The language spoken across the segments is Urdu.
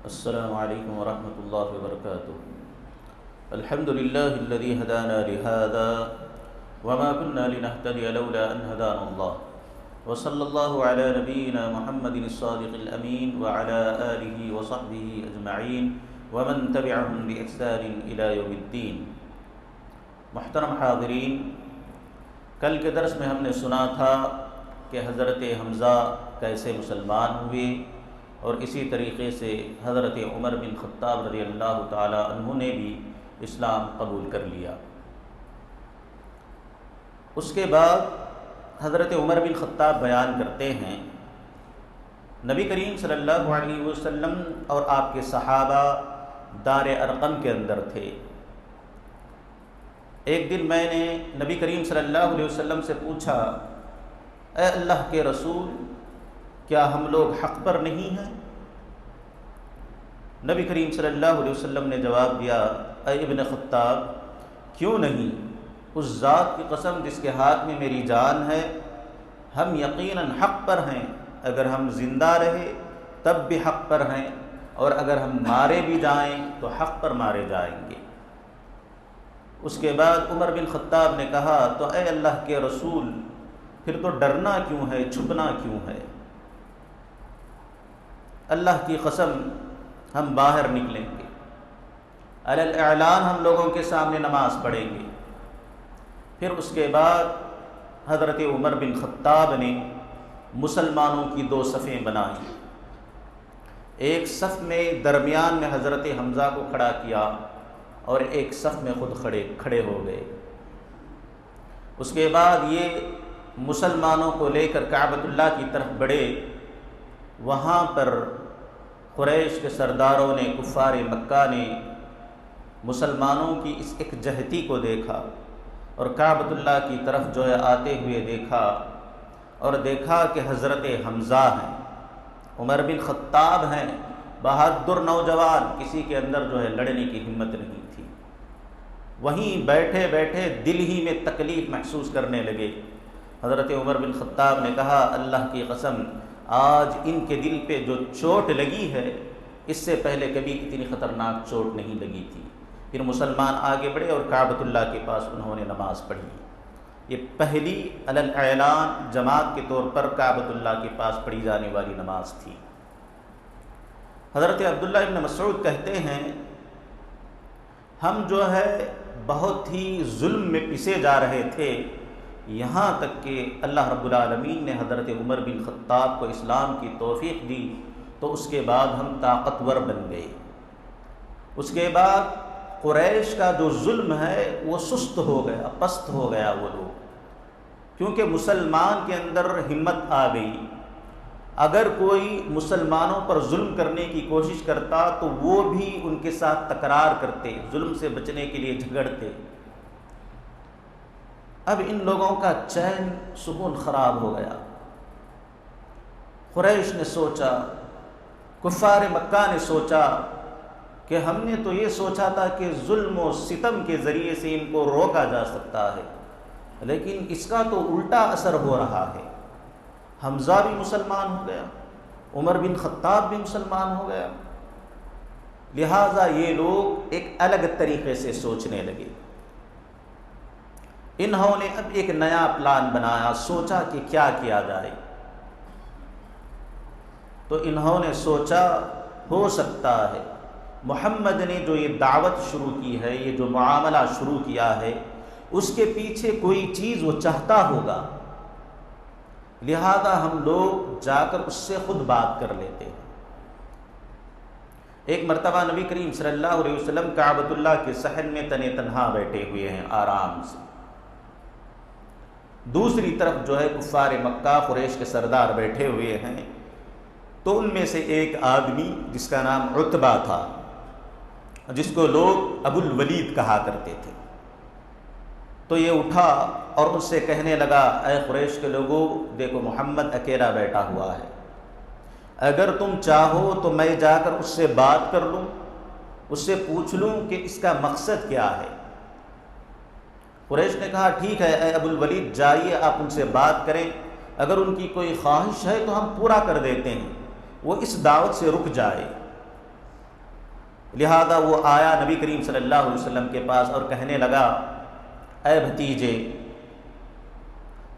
السلام علیکم ورحمۃ اللہ وبرکاتہ۔ الحمد للہ الذی ہدانا لہذا وما كنا لنهتدی لولا ان ہدانا اللہ، وصلی اللہ علی نبینا محمد الصادق الامین وعلی آلہ وصحبہ اجمعین ومن تبعهم بإحسان الی یوم الدین۔ محترم حاضرین، کل کے درس میں ہم نے سنا تھا کہ حضرت حمزہ کیسے مسلمان ہوئے، اور اسی طریقے سے حضرت عمر بن خطاب رضی اللہ تعالی عنہ نے بھی اسلام قبول کر لیا۔ اس کے بعد حضرت عمر بن خطاب بیان کرتے ہیں، نبی کریم صلی اللہ علیہ وسلم اور آپ کے صحابہ دار ارقم کے اندر تھے۔ ایک دن میں نے نبی کریم صلی اللہ علیہ وسلم سے پوچھا، اے اللہ کے رسول، کیا ہم لوگ حق پر نہیں ہیں؟ نبی کریم صلی اللہ علیہ وسلم نے جواب دیا، اے ابن خطاب، کیوں نہیں؟ اس ذات کی قسم جس کے ہاتھ میں میری جان ہے، ہم یقیناً حق پر ہیں۔ اگر ہم زندہ رہے تب بھی حق پر ہیں، اور اگر ہم مارے بھی جائیں تو حق پر مارے جائیں گے۔ اس کے بعد عمر بن خطاب نے کہا، تو اے اللہ کے رسول، پھر تو ڈرنا کیوں ہے، چھپنا کیوں ہے؟ اللہ کی قسم ہم باہر نکلیں گے، علی الاعلان ہم لوگوں کے سامنے نماز پڑھیں گے۔ پھر اس کے بعد حضرت عمر بن خطاب نے مسلمانوں کی دو صفیں بنائیں، ایک صف میں درمیان میں حضرت حمزہ کو کھڑا کیا اور ایک صف میں خود کھڑے ہو گئے۔ اس کے بعد یہ مسلمانوں کو لے کر کعبۃ اللہ کی طرف بڑھے۔ وہاں پر قریش کے سرداروں نے، کفار مکہ نے مسلمانوں کی اس ایک جہتی کو دیکھا اور کعبۃ اللہ کی طرف جو ہے آتے ہوئے دیکھا، اور دیکھا کہ حضرت حمزہ ہیں، عمر بن خطاب ہیں، بہادر نوجوان، کسی کے اندر جو ہے لڑنے کی ہمت نہیں تھی۔ وہیں بیٹھے بیٹھے دل ہی میں تکلیف محسوس کرنے لگے۔ حضرت عمر بن خطاب نے کہا، اللہ کی قسم، آج ان کے دل پہ جو چوٹ لگی ہے، اس سے پہلے کبھی اتنی خطرناک چوٹ نہیں لگی تھی۔ پھر مسلمان آگے بڑھے اور کعبۃ اللہ کے پاس انہوں نے نماز پڑھی۔ یہ پہلی علی الاعلان جماعت کے طور پر کعبۃ اللہ کے پاس پڑھی جانے والی نماز تھی۔ حضرت عبداللہ ابن مسعود کہتے ہیں، ہم جو ہے بہت ہی ظلم میں پسے جا رہے تھے، یہاں تک کہ اللہ رب العالمین نے حضرت عمر بن خطاب کو اسلام کی توفیق دی، تو اس کے بعد ہم طاقتور بن گئے۔ اس کے بعد قریش کا جو ظلم ہے وہ سست ہو گیا، پست ہو گیا وہ لوگ، کیونکہ مسلمان کے اندر ہمت آ گئی۔ اگر کوئی مسلمانوں پر ظلم کرنے کی کوشش کرتا تو وہ بھی ان کے ساتھ تکرار کرتے، ظلم سے بچنے کے لیے جھگڑتے۔ اب ان لوگوں کا چین سکون خراب ہو گیا۔ قریش نے سوچا، کفار مکہ نے سوچا کہ ہم نے تو یہ سوچا تھا کہ ظلم و ستم کے ذریعے سے ان کو روکا جا سکتا ہے، لیکن اس کا تو الٹا اثر ہو رہا ہے۔ حمزہ بھی مسلمان ہو گیا، عمر بن خطاب بھی مسلمان ہو گیا، لہٰذا یہ لوگ ایک الگ طریقے سے سوچنے لگے۔ انہوں نے اب ایک نیا پلان بنایا، سوچا کہ کیا کیا جائے۔ تو انہوں نے سوچا، ہو سکتا ہے محمد نے جو یہ دعوت شروع کی ہے، یہ جو معاملہ شروع کیا ہے، اس کے پیچھے کوئی چیز وہ چاہتا ہوگا، لہذا ہم لوگ جا کر اس سے خود بات کر لیتے ہیں۔ ایک مرتبہ نبی کریم صلی اللہ علیہ وسلم کعبۃ اللہ کے صحن میں تنے تنہا بیٹھے ہوئے ہیں آرام سے۔ دوسری طرف جو ہے کفار مکہ، قریش کے سردار بیٹھے ہوئے ہیں۔ تو ان میں سے ایک آدمی جس کا نام عتبہ تھا، جس کو لوگ ابو الولید کہا کرتے تھے، تو یہ اٹھا اور ان سے کہنے لگا، اے قریش کے لوگوں، دیکھو محمد اکیلا بیٹھا ہوا ہے، اگر تم چاہو تو میں جا کر اس سے بات کر لوں، اس سے پوچھ لوں کہ اس کا مقصد کیا ہے۔ قریش نے کہا، ٹھیک ہے اے ابو الولید، جائیے آپ ان سے بات کریں، اگر ان کی کوئی خواہش ہے تو ہم پورا کر دیتے ہیں، وہ اس دعوت سے رک جائے۔ لہذا وہ آیا نبی کریم صلی اللہ علیہ وسلم کے پاس اور کہنے لگا، اے بھتیجے،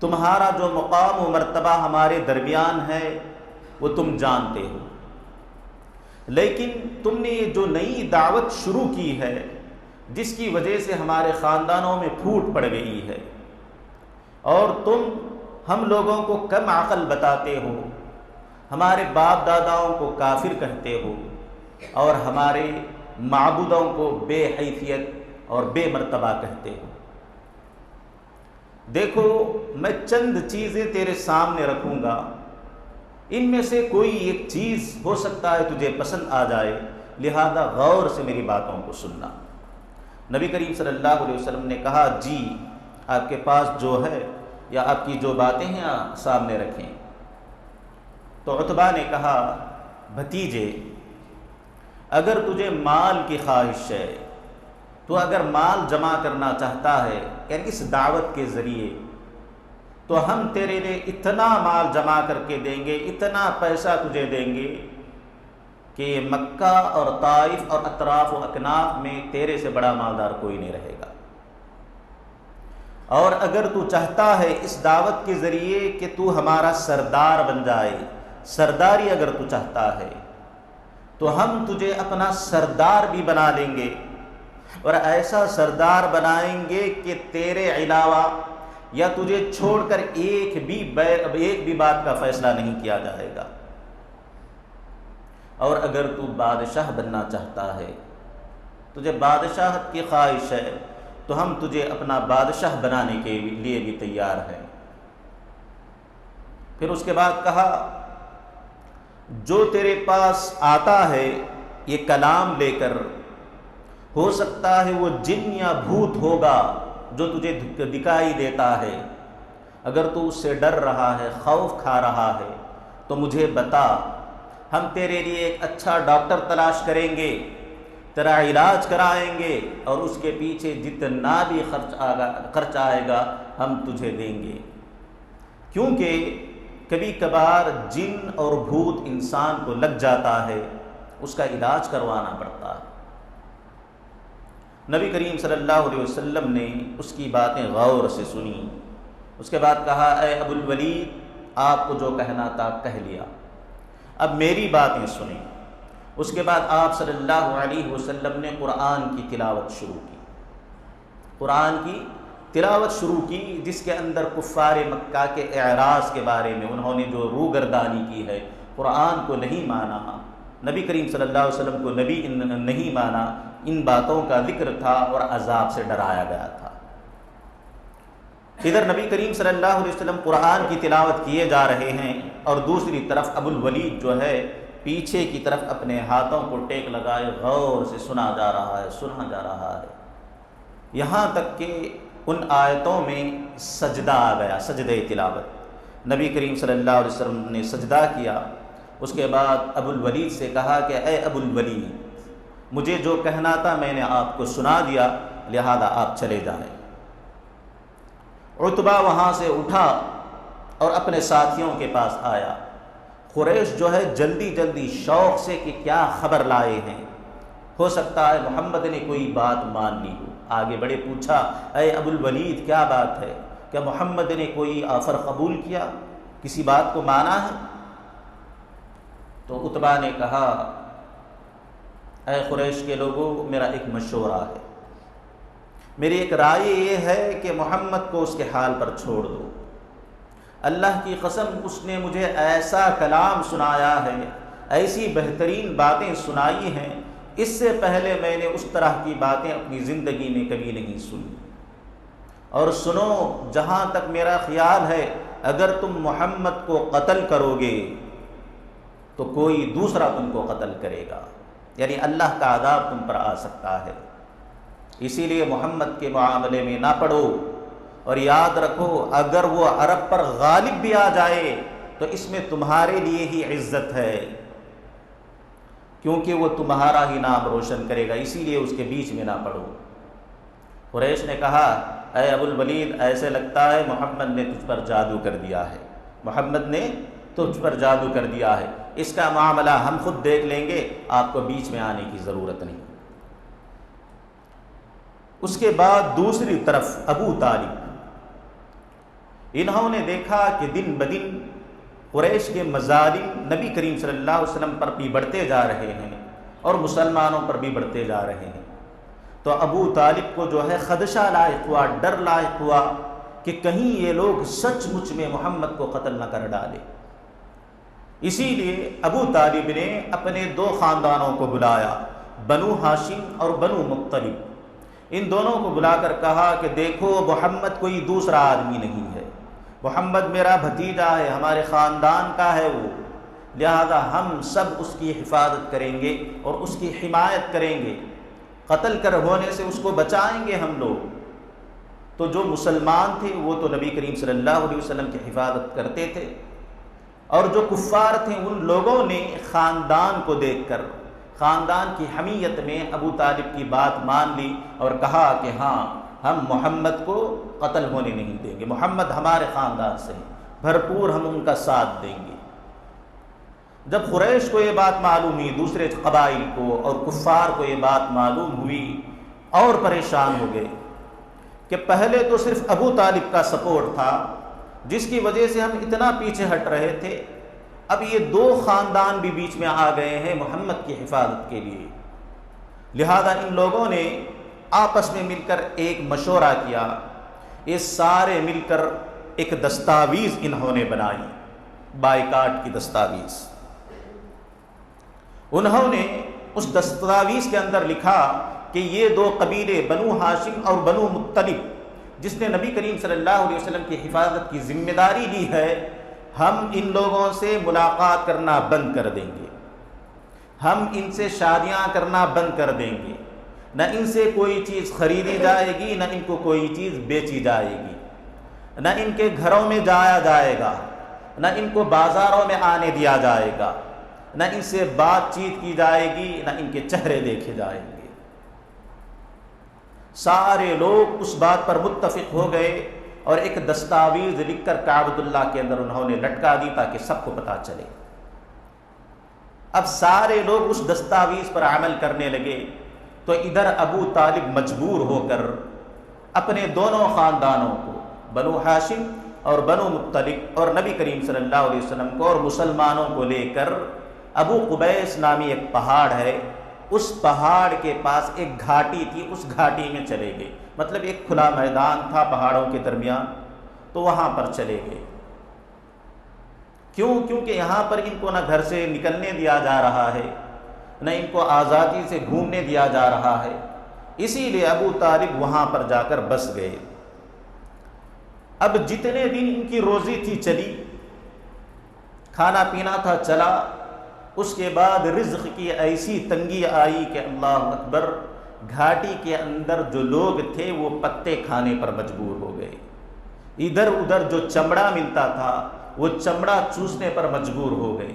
تمہارا جو مقام و مرتبہ ہمارے درمیان ہے وہ تم جانتے ہو، لیکن تم نے یہ جو نئی دعوت شروع کی ہے جس کی وجہ سے ہمارے خاندانوں میں پھوٹ پڑ گئی ہے، اور تم ہم لوگوں کو کم عقل بتاتے ہو، ہمارے باپ داداؤں کو کافر کہتے ہو، اور ہمارے معبودوں کو بے حیثیت اور بے مرتبہ کہتے ہو۔ دیکھو، میں چند چیزیں تیرے سامنے رکھوں گا، ان میں سے کوئی ایک چیز ہو سکتا ہے تجھے پسند آ جائے، لہذا غور سے میری باتوں کو سننا۔ نبی کریم صلی اللہ علیہ وسلم نے کہا، جی آپ کے پاس جو ہے یا آپ کی جو باتیں ہیں سامنے رکھیں۔ تو عتبہ نے کہا، بھتیجے، اگر تجھے مال کی خواہش ہے، تو اگر مال جمع کرنا چاہتا ہے یعنی اس دعوت کے ذریعے، تو ہم تیرے لیے اتنا مال جمع کر کے دیں گے، اتنا پیسہ تجھے دیں گے کہ مکہ اور طائف اور اطراف و اکناف میں تیرے سے بڑا مالدار کوئی نہیں رہے گا۔ اور اگر تو چاہتا ہے اس دعوت کے ذریعے کہ تو ہمارا سردار بن جائے، سرداری اگر تو چاہتا ہے، تو ہم تجھے اپنا سردار بھی بنا لیں گے، اور ایسا سردار بنائیں گے کہ تیرے علاوہ یا تجھے چھوڑ کر ایک بھی بات کا فیصلہ نہیں کیا جائے گا۔ اور اگر تو بادشاہ بننا چاہتا ہے، تجھے بادشاہت کی خواہش ہے، تو ہم تجھے اپنا بادشاہ بنانے کے لیے بھی تیار ہیں۔ پھر اس کے بعد کہا، جو تیرے پاس آتا ہے یہ کلام لے کر، ہو سکتا ہے وہ جن یا بھوت ہوگا جو تجھے دکھائی دیتا ہے، اگر تو اس سے ڈر رہا ہے، خوف کھا رہا ہے، تو مجھے بتا، ہم تیرے لیے ایک اچھا ڈاکٹر تلاش کریں گے، تیرا علاج کرائیں گے، اور اس کے پیچھے جتنا بھی خرچ آئے گا ہم تجھے دیں گے۔ کیونکہ کبھی کبھار جن اور بھوت انسان کو لگ جاتا ہے، اس کا علاج کروانا پڑتا ہے۔ نبی کریم صلی اللہ علیہ وسلم نے اس کی باتیں غور سے سنی۔ اس کے بعد کہا، اے ابو الولید، آپ کو جو کہنا تھا کہہ لیا، اب میری باتیں سنیں۔ اس کے بعد آپ صلی اللہ علیہ وسلم نے قرآن کی تلاوت شروع کی، قرآن کی تلاوت شروع کی، جس کے اندر کفار مکہ کے اعراض کے بارے میں انہوں نے جو روگردانی کی ہے، قرآن کو نہیں مانا، نبی کریم صلی اللہ علیہ وسلم کو نبی نہیں مانا، ان باتوں کا ذکر تھا اور عذاب سے ڈرایا گیا تھا۔ ادھر نبی کریم صلی اللہ علیہ وسلم قرآن کی تلاوت کیے جا رہے ہیں، اور دوسری طرف ابو الولید جو ہے پیچھے کی طرف اپنے ہاتھوں کو ٹیک لگائے غور سے سنا جا رہا ہے، یہاں تک کہ ان آیتوں میں سجدہ آ گیا، سجدہ تلاوت۔ نبی کریم صلی اللہ علیہ وسلم نے سجدہ کیا۔ اس کے بعد ابو الولید سے کہا کہ اے ابو الولید، مجھے جو کہنا تھا میں نے آپ کو سنا دیا، لہذا آپ چلے جائیں۔ عتبہ وہاں سے اٹھا اور اپنے ساتھیوں کے پاس آیا۔ قریش جو ہے جلدی جلدی شوق سے کہ کیا خبر لائے ہیں، ہو سکتا ہے محمد نے کوئی بات مان لی ہو۔ آگے بڑے پوچھا، اے ابو الولید، کیا بات ہے؟ کیا محمد نے کوئی آفر قبول کیا، کسی بات کو مانا ہے؟ تو عتبہ نے کہا، اے قریش کے لوگوں، میرا ایک مشورہ ہے، میری ایک رائے یہ ہے کہ محمد کو اس کے حال پر چھوڑ دو۔ اللہ کی قسم، اس نے مجھے ایسا کلام سنایا ہے، ایسی بہترین باتیں سنائی ہیں، اس سے پہلے میں نے اس طرح کی باتیں اپنی زندگی میں کبھی نہیں سنی۔ اور سنو، جہاں تک میرا خیال ہے، اگر تم محمد کو قتل کرو گے تو کوئی دوسرا تم کو قتل کرے گا، یعنی اللہ کا عذاب تم پر آ سکتا ہے، اسی لیے محمد کے معاملے میں نہ پڑو۔ اور یاد رکھو، اگر وہ عرب پر غالب بھی آ جائے تو اس میں تمہارے لیے ہی عزت ہے، کیونکہ وہ تمہارا ہی نام روشن کرے گا، اسی لیے اس کے بیچ میں نہ پڑو۔ قریش نے کہا، اے ابو الولید، ایسے لگتا ہے محمد نے تجھ پر جادو کر دیا ہے، محمد نے تجھ پر جادو کر دیا ہے، اس کا معاملہ ہم خود دیکھ لیں گے، آپ کو بیچ میں آنے کی ضرورت نہیں۔ اس کے بعد دوسری طرف ابو طالب، انہوں نے دیکھا کہ دن بدن قریش کے مظالم نبی کریم صلی اللہ علیہ وسلم پر بھی بڑھتے جا رہے ہیں اور مسلمانوں پر بھی بڑھتے جا رہے ہیں، تو ابو طالب کو جو ہے خدشہ لاحق ہوا، ڈر لاحق ہوا کہ کہیں یہ لوگ سچ مچ میں محمد کو قتل نہ کر ڈالے۔ اسی لیے ابو طالب نے اپنے دو خاندانوں کو بلایا، بنو ہاشم اور بنو مطلب، ان دونوں کو بلا کر کہا کہ دیکھو محمد کوئی دوسرا آدمی نہیں ہے، محمد میرا بھتیجا ہے، ہمارے خاندان کا ہے وہ، لہذا ہم سب اس کی حفاظت کریں گے اور اس کی حمایت کریں گے، قتل کر ہونے سے اس کو بچائیں گے ہم لوگ۔ تو جو مسلمان تھے وہ تو نبی کریم صلی اللہ علیہ وسلم کی حفاظت کرتے تھے، اور جو کفار تھے ان لوگوں نے خاندان کو دیکھ کر، خاندان کی حمیت میں ابو طالب کی بات مان لی اور کہا کہ ہاں ہم محمد کو قتل ہونے نہیں دیں گے، محمد ہمارے خاندان سے بھرپور ہم ان کا ساتھ دیں گے۔ جب قریش کو یہ بات معلوم ہوئی، دوسرے قبائل کو اور کفار کو یہ بات معلوم ہوئی، اور پریشان ہو گئے کہ پہلے تو صرف ابو طالب کا سپورٹ تھا جس کی وجہ سے ہم اتنا پیچھے ہٹ رہے تھے، اب یہ دو خاندان بھی بیچ میں آ گئے ہیں محمد کی حفاظت کے لیے، لہذا ان لوگوں نے آپس میں مل کر ایک مشورہ کیا، یہ سارے مل کر ایک دستاویز انہوں نے بنائی، بائیکاٹ کی دستاویز۔ انہوں نے اس دستاویز کے اندر لکھا کہ یہ دو قبیلے بنو ہاشم اور بنو مطلب جس نے نبی کریم صلی اللہ علیہ وسلم کی حفاظت کی ذمہ داری لی ہے، ہم ان لوگوں سے ملاقات کرنا بند کر دیں گے، ہم ان سے شادیاں کرنا بند کر دیں گے، نہ ان سے کوئی چیز خریدی جائے گی، نہ ان کو کوئی چیز بیچی جائے گی، نہ ان کے گھروں میں جایا جائے گا، نہ ان کو بازاروں میں آنے دیا جائے گا، نہ ان سے بات چیت کی جائے گی، نہ ان کے چہرے دیکھے جائیں گے۔ سارے لوگ اس بات پر متفق ہو گئے اور ایک دستاویز لکھ کر کعبۃ اللہ کے اندر انہوں نے لٹکا دی تاکہ سب کو پتہ چلے۔ اب سارے لوگ اس دستاویز پر عمل کرنے لگے، تو ادھر ابو طالب مجبور ہو کر اپنے دونوں خاندانوں کو، بنو ہاشم اور بنو مطلب اور نبی کریم صلی اللہ علیہ وسلم کو اور مسلمانوں کو لے کر ابو قبیس نامی ایک پہاڑ ہے، اس پہاڑ کے پاس ایک گھاٹی تھی، اس گھاٹی میں چلے گئے، مطلب ایک کھلا میدان تھا پہاڑوں کے درمیان، تو وہاں پر چلے گئے۔ کیونکہ یہاں پر ان کو نہ گھر سے نکلنے دیا جا رہا ہے، نہ ان کو آزادی سے گھومنے دیا جا رہا ہے، اسی لیے ابو طالب وہاں پر جا کر بس گئے۔ اب جتنے دن ان کی روزی تھی چلی، کھانا پینا تھا چلا، اس کے بعد رزق کی ایسی تنگی آئی کہ اللہ اکبر، گھاٹی کے اندر جو لوگ تھے وہ پتے کھانے پر مجبور ہو گئے، ادھر ادھر جو چمڑا ملتا تھا وہ چمڑا چوسنے پر مجبور ہو گئے،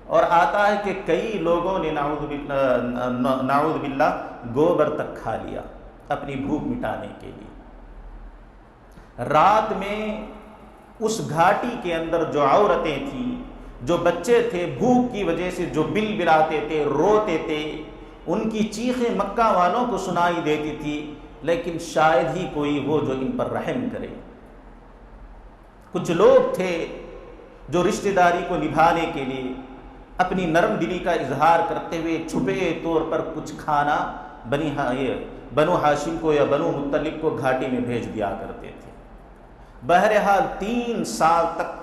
اور آتا ہے کہ کئی لوگوں نے نعوذ باللہ گوبر تک کھا لیا اپنی بھوک مٹانے کے لیے۔ رات میں اس گھاٹی کے اندر جو عورتیں تھیں، جو بچے تھے، بھوک کی وجہ سے جو بل بلاتے تھے، روتے تھے، ان کی چیخیں مکہ والوں کو سنائی دیتی تھی، لیکن شاید ہی کوئی ہو جو ان پر رحم کرے۔ کچھ لوگ تھے جو رشتہ داری کو نبھانے کے لیے اپنی نرم دلی کا اظہار کرتے ہوئے چھپے طور پر کچھ کھانا بنو ہاشم کو یا بنو مطلب کو گھاٹی میں بھیج دیا کرتے تھے۔ بہرحال 3 سال تک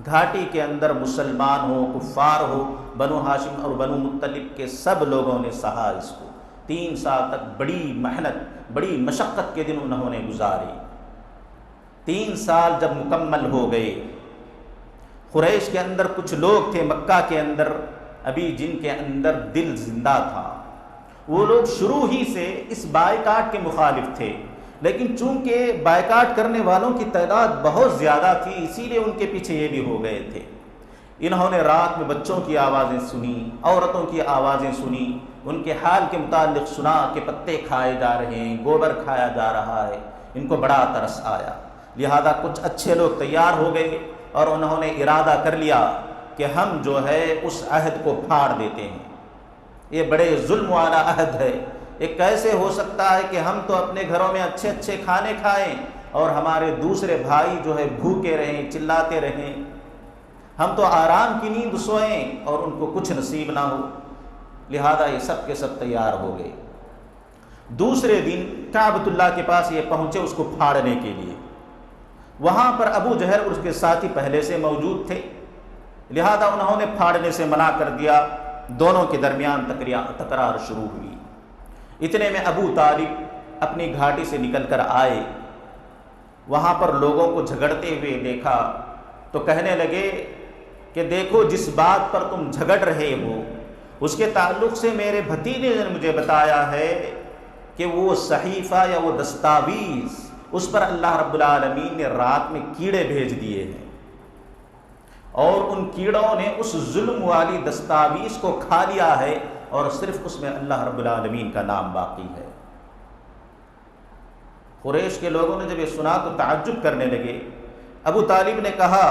گھاٹی کے اندر مسلمان ہو، کفار ہو، بنو ہاشم اور بنو مطلب کے سب لوگوں نے سہا اس کو۔ 3 سال تک بڑی محنت، بڑی مشقت کے دن انہوں نے گزارے۔ 3 سال جب مکمل ہو گئے، قریش کے اندر کچھ لوگ تھے مکہ کے اندر ابھی جن کے اندر دل زندہ تھا، وہ لوگ شروع ہی سے اس بائیکاٹ کے مخالف تھے، لیکن چونکہ بائیکاٹ کرنے والوں کی تعداد بہت زیادہ تھی، اسی لیے ان کے پیچھے یہ بھی ہو گئے تھے۔ انہوں نے رات میں بچوں کی آوازیں سنی، عورتوں کی آوازیں سنی، ان کے حال کے متعلق سنا کہ پتے کھائے جا رہے ہیں، گوبر کھایا جا رہا ہے، ان کو بڑا ترس آیا، لہذا کچھ اچھے لوگ تیار ہو گئے اور انہوں نے ارادہ کر لیا کہ ہم جو ہے اس عہد کو پھاڑ دیتے ہیں۔ یہ بڑے ظلم والا عہد ہے۔ یہ کیسے ہو سکتا ہے کہ ہم تو اپنے گھروں میں اچھے اچھے کھانے کھائیں اور ہمارے دوسرے بھائی جو ہے بھوکے رہیں، چلاتے رہیں، ہم تو آرام کی نیند سوئیں اور ان کو کچھ نصیب نہ ہو۔ لہذا یہ سب کے سب تیار ہو گئے۔ دوسرے دن کعبۃ اللہ کے پاس یہ پہنچے اس کو پھاڑنے کے لیے۔ وہاں پر ابو جہل اور اس کے ساتھی پہلے سے موجود تھے، لہذا انہوں نے پھاڑنے سے منع کر دیا۔ دونوں کے درمیان تکرار شروع ہوئی۔ اتنے میں ابو طالب اپنی گھاٹی سے نکل کر آئے، وہاں پر لوگوں کو جھگڑتے ہوئے دیکھا تو کہنے لگے کہ دیکھو جس بات پر تم جھگڑ رہے ہو اس کے تعلق سے میرے بھتیجے نے مجھے بتایا ہے کہ وہ صحیفہ یا وہ دستاویز اس پر اللہ رب العالمین نے رات میں کیڑے بھیج دیے ہیں، اور ان کیڑوں نے اس ظلم والی دستاویز کو کھا لیا ہے اور صرف اس میں اللہ رب العالمین کا نام باقی ہے۔ قریش کے لوگوں نے جب یہ سنا تو تعجب کرنے لگے۔ ابو طالب نے کہا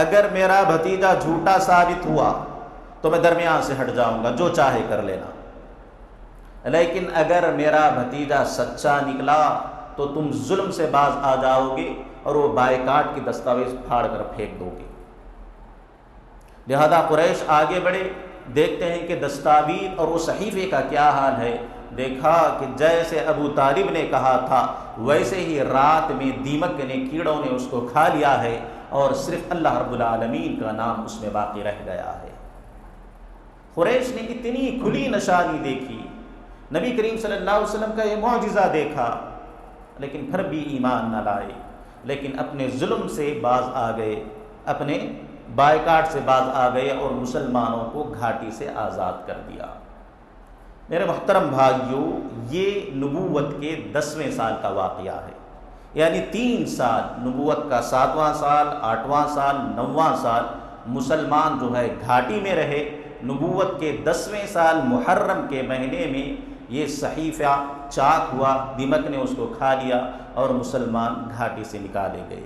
اگر میرا بھتیجا جھوٹا ثابت ہوا تو میں درمیان سے ہٹ جاؤں گا، جو چاہے کر لینا، لیکن اگر میرا بھتیجا سچا نکلا تو تم ظلم سے باز آ جاؤ گے اور وہ بائیکاٹ کی دستاویز پھاڑ کر پھینک دو گے۔ لہذا قریش آگے بڑھے، دیکھتے ہیں کہ دستاویز اور وہ صحیفے کا کیا حال ہے۔ دیکھا کہ جیسے ابو طالب نے کہا تھا ویسے ہی رات میں دیمک نے، کیڑوں نے اس کو کھا لیا ہے اور صرف اللہ رب العالمین کا نام اس میں باقی رہ گیا ہے۔ قریش نے اتنی کھلی نشانی دیکھی، نبی کریم صلی اللہ علیہ وسلم کا یہ معجزہ دیکھا، لیکن پھر بھی ایمان نہ لائے، لیکن اپنے ظلم سے باز آ گئے، اپنے بائیکاٹ سے باز آ گئے اور مسلمانوں کو گھاٹی سے آزاد کر دیا۔ میرے محترم بھائیوں، یہ نبوت کے 10ویں سال کا واقعہ ہے، یعنی 3 سال نبوت کا، 7واں سال، 8واں سال، 9واں سال مسلمان جو ہے گھاٹی میں رہے۔ نبوت کے 10ویں سال محرم کے مہینے میں یہ صحیفہ چاک ہوا، دیمک نے اس کو کھا لیا اور مسلمان گھاٹی سے نکالے گئے۔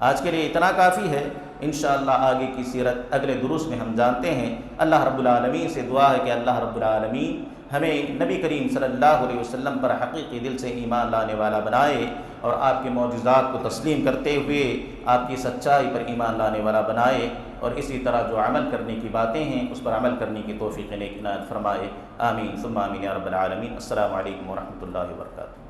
آج کے لیے اتنا کافی ہے، انشاءاللہ آگے کی سیرت اگلے دروس میں ہم جانتے ہیں۔ اللہ رب العالمین سے دعا ہے کہ اللہ رب العالمین ہمیں نبی کریم صلی اللہ علیہ وسلم پر حقیقی دل سے ایمان لانے والا بنائے اور آپ کے معجزات کو تسلیم کرتے ہوئے آپ کی سچائی پر ایمان لانے والا بنائے، اور اسی طرح جو عمل کرنے کی باتیں ہیں اس پر عمل کرنے کی توفیق نیک عنایت فرمائے۔ آمین ثم آمین یا رب العالمین۔ السلام علیکم ورحمۃ اللہ وبرکاتہ۔